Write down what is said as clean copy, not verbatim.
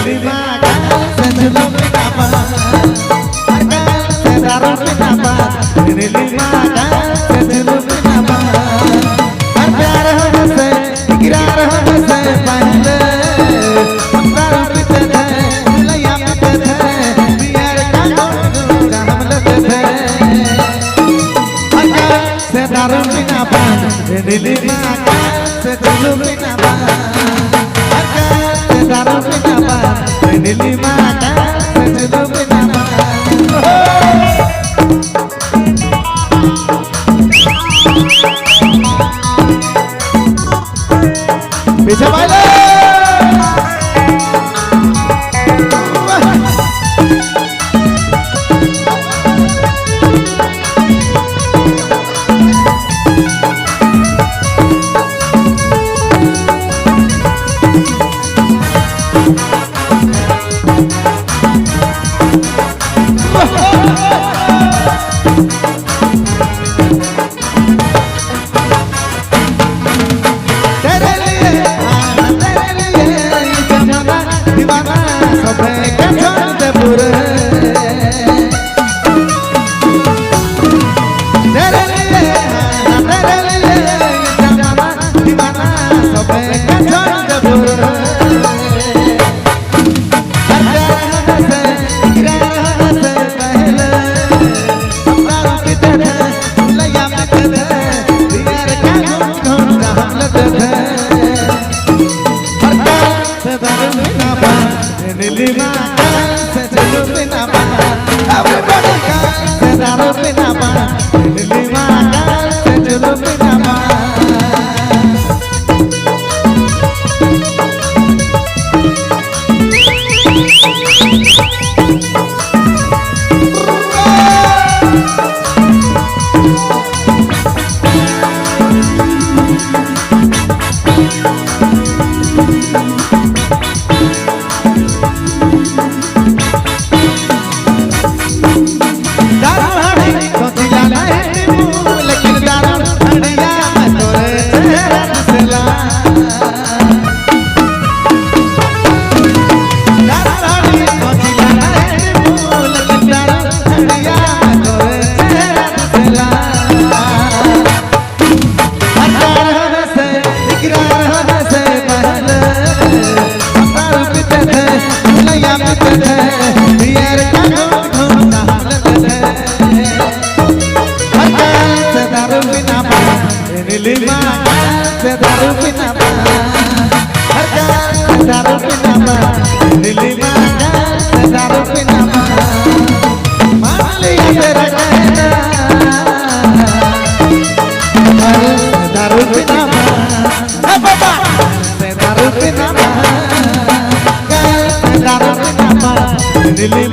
नीली माँ से जुलूम बिना से दारू बिना नीली माँ से जुलूम बिना हर प्यार हमसे इकरार हमसे पहले हम दारू पीते थे लैया पीते थे बियर का गोरा हम लेते थे से दारू बिना नीली माँ से जुलूम बिना दारू बिना नीली माँ से जुलूम बिना पीछे वाले नीली माँ से जुलूम बिना everybody से दारू बिना नीली माँ से जुलूम बिना नीली माँ से दारू बिना दारू बिना नीली माँ से दारू बिना मान लिया तेरा कहना दारू बिना बाबा से दारू बिना नीली